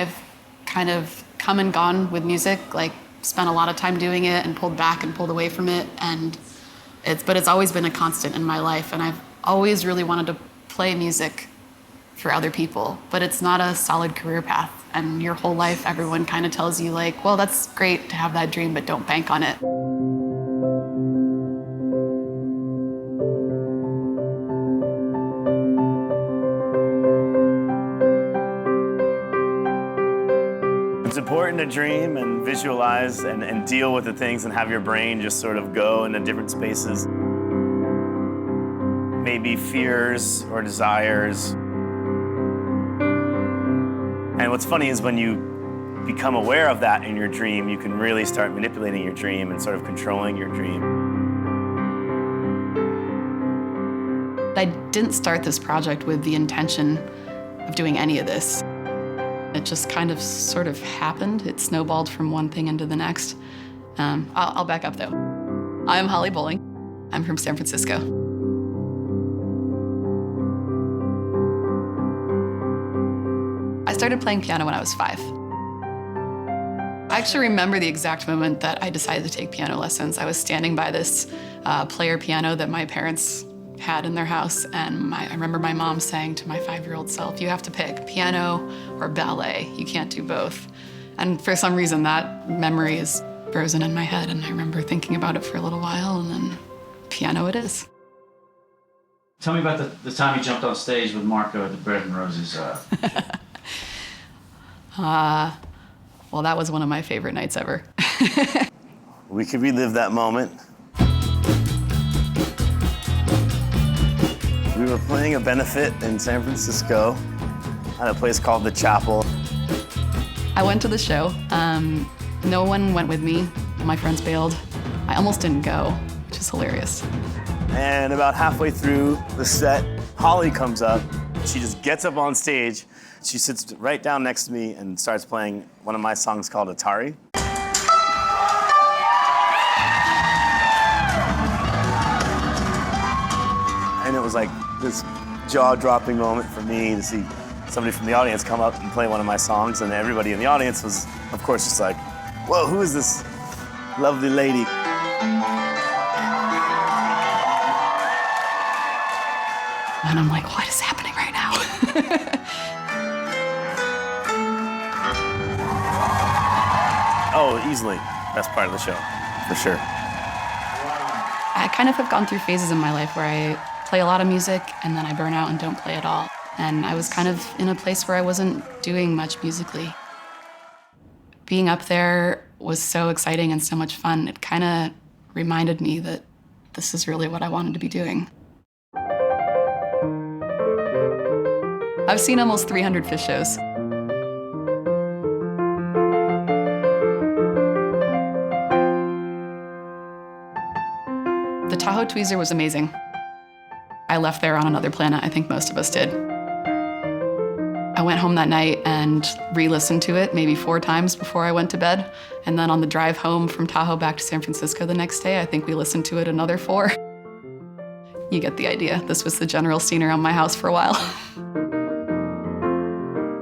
I've kind of come and gone with music, like spent a lot of time doing it and pulled back and pulled away from it. But it's always been a constant in my life. And I've always really wanted to play music for other people, but it's not a solid career path. And your whole life, everyone kind of tells you like, well, that's great to have that dream, but don't bank on it. It's important to dream and visualize and deal with the things and have your brain just sort of go into different spaces. Maybe fears or desires. And what's funny is when you become aware of that in your dream, you can really start manipulating your dream and sort of controlling your dream. I didn't start this project with the intention of doing any of this. It just kind of sort of happened. It snowballed from one thing into the next. I'll back up though. I'm Holly Bowling. I'm from San Francisco. I started playing piano when I was 5. I actually remember the exact moment that I decided to take piano lessons. I was standing by this player piano that my parents had in their house, and I remember my mom saying to my 5-year-old self, you have to pick piano or ballet. You can't do both. And for some reason, that memory is frozen in my head, and I remember thinking about it for a little while, and then piano it is. Tell me about the time you jumped on stage with Marco at the Bread and Roses. Well, that was one of my favorite nights ever. We could relive that moment. We were playing a benefit in San Francisco at a place called The Chapel. I went to the show. No one went with me. My friends bailed. I almost didn't go, which is hilarious. And about halfway through the set, Holly comes up. She just gets up on stage. She sits right down next to me and starts playing one of my songs called Atari. And it was like this jaw-dropping moment for me to see somebody from the audience come up and play one of my songs, and everybody in the audience was, of course, just like, whoa, who is this lovely lady? And I'm like, what is happening right now? Oh, easily best part of the show, for sure. I kind of have gone through phases in my life where I play a lot of music and then I burn out and don't play at all. And I was kind of in a place where I wasn't doing much musically. Being up there was so exciting and so much fun. It kind of reminded me that this is really what I wanted to be doing. I've seen almost 300 Phish shows. The Tahoe Tweezer was amazing. I left there on another planet. I think most of us did. I went home that night and re-listened to it maybe 4 times before I went to bed. And then on the drive home from Tahoe back to San Francisco the next day, I think we listened to it another 4. You get the idea. This was the general scene around my house for a while.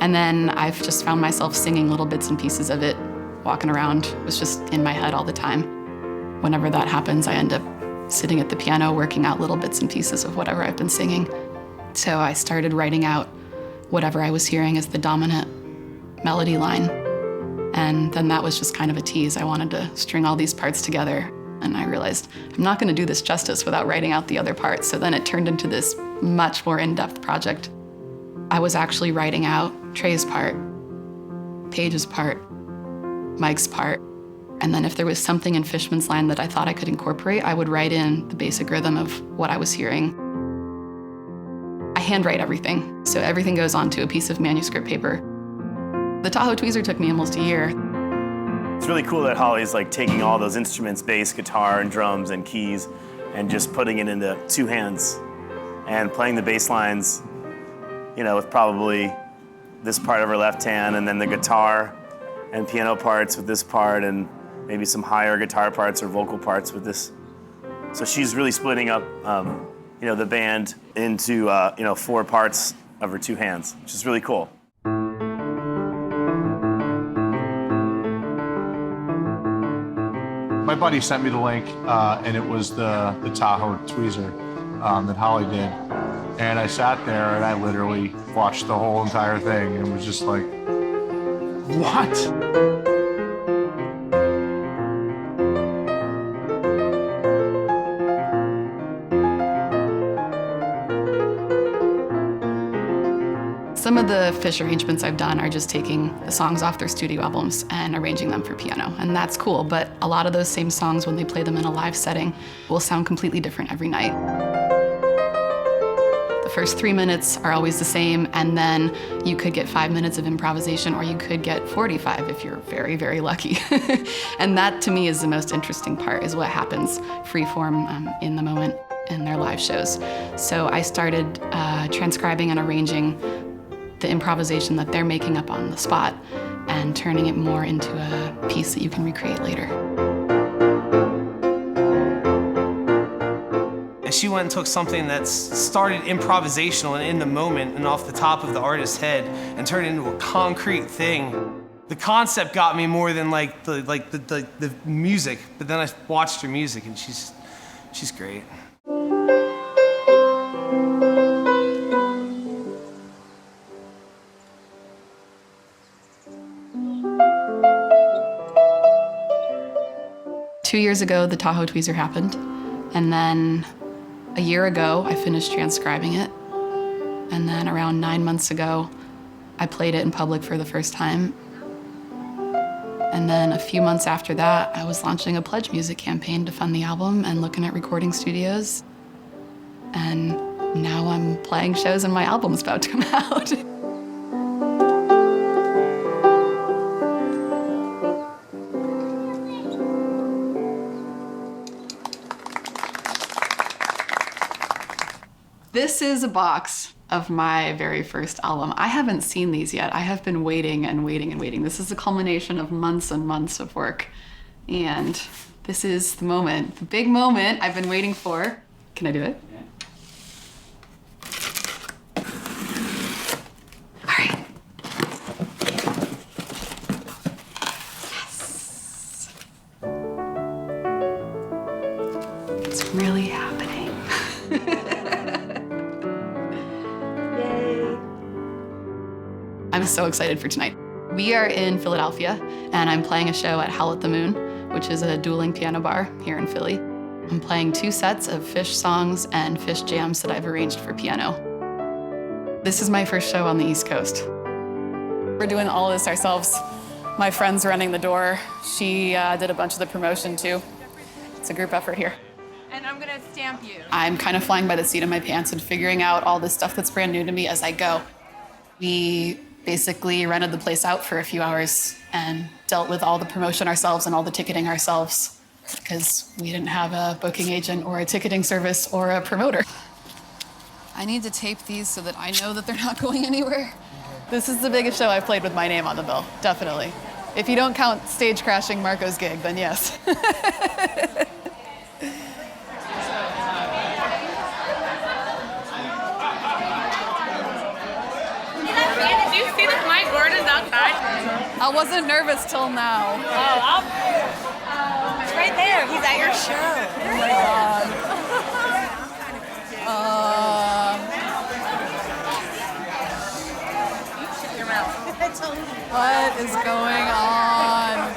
And then I've just found myself singing little bits and pieces of it, walking around. It was just in my head all the time. Whenever that happens, I end up sitting at the piano, working out little bits and pieces of whatever I've been singing. So I started writing out whatever I was hearing as the dominant melody line. And then that was just kind of a tease. I wanted to string all these parts together. And I realized I'm not going to do this justice without writing out the other parts. So then it turned into this much more in-depth project. I was actually writing out Trey's part, Paige's part, Mike's part. And then if there was something in Fishman's line that I thought I could incorporate, I would write in the basic rhythm of what I was hearing. I handwrite everything, so everything goes onto a piece of manuscript paper. The Tahoe Tweezer took me almost a year. It's really cool that Holly's like taking all those instruments, bass, guitar, and drums, and keys, and just putting it into 2 hands and playing the bass lines, you know, with probably this part of her left hand, and then the guitar and piano parts with this part, and maybe some higher guitar parts or vocal parts with this. So she's really splitting up, you know, the band into, you know, 4 parts of her 2 hands, which is really cool. My buddy sent me the link, and it was the Tahoe tweezer that Holly did. And I sat there and I literally watched the whole entire thing and was just like, what? Some of the Phish arrangements I've done are just taking the songs off their studio albums and arranging them for piano, and that's cool, but a lot of those same songs, when they play them in a live setting, will sound completely different every night. The first 3 minutes are always the same, and then you could get 5 minutes of improvisation, or you could get 45 if you're very, very lucky. And that, to me, is the most interesting part, is what happens freeform in the moment in their live shows. So I started transcribing and arranging the improvisation that they're making up on the spot and turning it more into a piece that you can recreate later. She went and took something that's started improvisational and in the moment and off the top of the artist's head and turned it into a concrete thing. The concept got me more than the music, but then I watched her music and she's great. 2 years ago, the Tahoe tweezer happened, and then a year ago, I finished transcribing it, and then around 9 months ago, I played it in public for the first time. And then a few months after that, I was launching a pledge music campaign to fund the album and looking at recording studios. And now I'm playing shows and my album's about to come out. This is a box of my very first album. I haven't seen these yet. I have been waiting and waiting and waiting. This is a culmination of months and months of work. And this is the moment, the big moment I've been waiting for. Can I do it? Yeah. All right. Yes. It's really happening. I'm so excited for tonight. We are in Philadelphia, and I'm playing a show at Howl at the Moon, which is a dueling piano bar here in Philly. I'm playing 2 sets of Phish songs and Phish jams that I've arranged for piano. This is my first show on the East Coast. We're doing all of this ourselves. My friend's running the door. She did a bunch of the promotion too. It's a group effort here. And I'm gonna stamp you. I'm kind of flying by the seat of my pants and figuring out all this stuff that's brand new to me as I go. We basically rented the place out for a few hours and dealt with all the promotion ourselves and all the ticketing ourselves because we didn't have a booking agent or a ticketing service or a promoter. I need to tape these so that I know that they're not going anywhere. This is the biggest show I've played with my name on the bill, definitely. If you don't count stage crashing Marco's gig, then yes. Do you see that my board is outside? I wasn't nervous till now. Oh, it's right there. He's at your show. Oh my God. Your mouth. What is going on?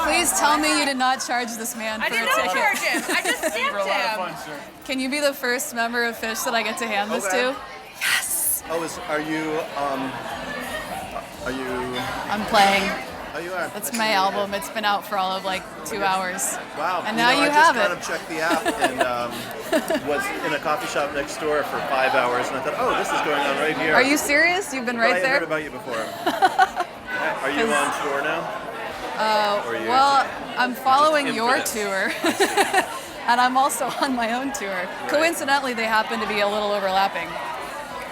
Please tell me you did not charge this man for I a did ticket. not charge him. I just stamped him. Can you be the first member of Phish that I get to hand this to? Yes. Oh, are you? I'm playing. Oh, you are. That's my album. It's been out for all of like 2 hours. Wow. And now you have I it. just kind of checked the app and was in a coffee shop next door for 5 hours, and I thought, oh, this is going on right here. Are you serious? You've been But right I there? heard about you before. Are you on tour now? Or are you Well, I'm following just your infinite? tour. And I'm also on my own tour. Coincidentally, they happen to be a little overlapping.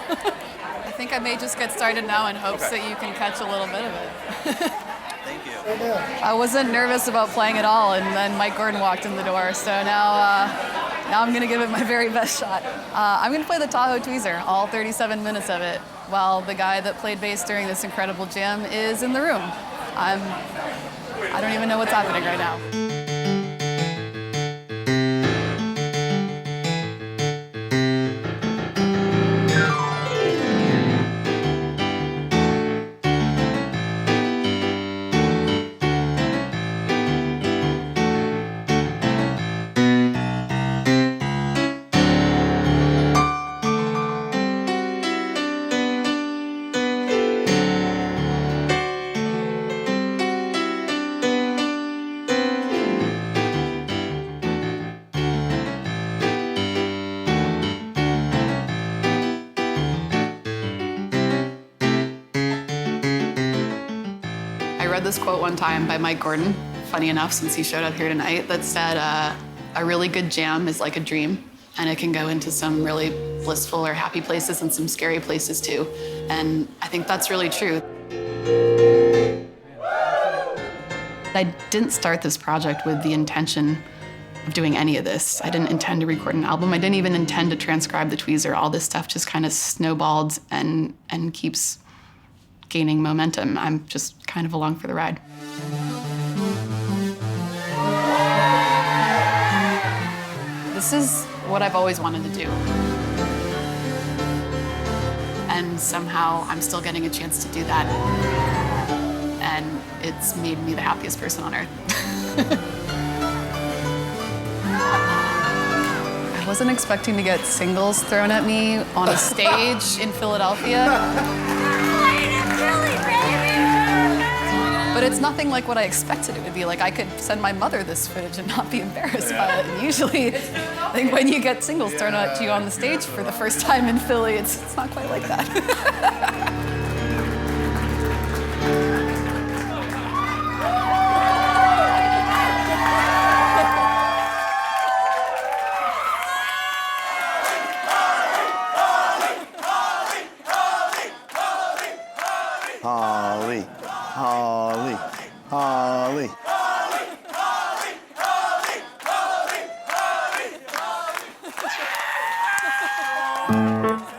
I think I may just get started now in hopes that you can catch a little bit of it. Thank you. I wasn't nervous about playing at all, and then Mike Gordon walked in the door, so now I'm gonna give it my very best shot. I'm gonna play the Tahoe tweezer, all 37 minutes of it, while the guy that played bass during this incredible jam is in the room. I'm I don't even know what's happening right now. I read this quote one time by Mike Gordon, funny enough, since he showed up here tonight, that said, a really good jam is like a dream, and it can go into some really blissful or happy places and some scary places too. And I think that's really true. I didn't start this project with the intention of doing any of this. I didn't intend to record an album. I didn't even intend to transcribe the tweezer. All this stuff just kind of snowballed and keeps gaining momentum. I'm just kind of along for the ride. This is what I've always wanted to do. And somehow I'm still getting a chance to do that. And it's made me the happiest person on earth. I wasn't expecting to get singles thrown at me on a stage in Philadelphia. But it's nothing like what I expected it would be. Like, I could send my mother this footage and not be embarrassed by it. And usually, I think when you get singles thrown at you on the stage for the first time in Philly, it's not quite like that. Holly, Holly, Holly. Holly,